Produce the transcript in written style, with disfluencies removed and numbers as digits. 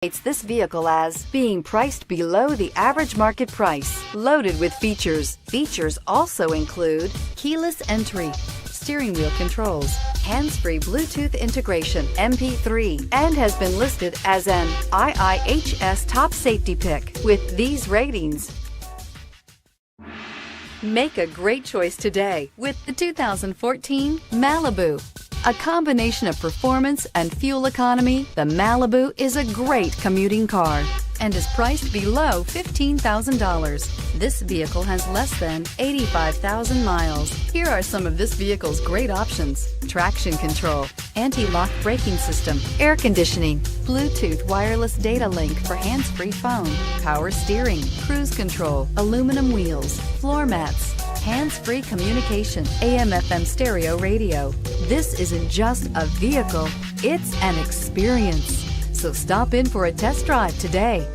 Rates this vehicle as being priced below the average market price. Loaded with features. Features also include keyless entry, steering wheel controls, hands-free Bluetooth integration, MP3, and has been listed as an IIHS top safety pick. With these ratings, make a great choice today with the 2014 Malibu. A combination of performance and fuel economy, the Malibu is a great commuting car and is priced below $15,000. This vehicle has less than 85,000 miles. Here are some of this vehicle's great options: traction control, anti-lock braking system, air conditioning, Bluetooth wireless data link for hands-free phone, power steering, cruise control, aluminum wheels, floor mats, hands-free communication, AM/FM stereo radio. This isn't just a vehicle, it's an experience. So stop in for a test drive today.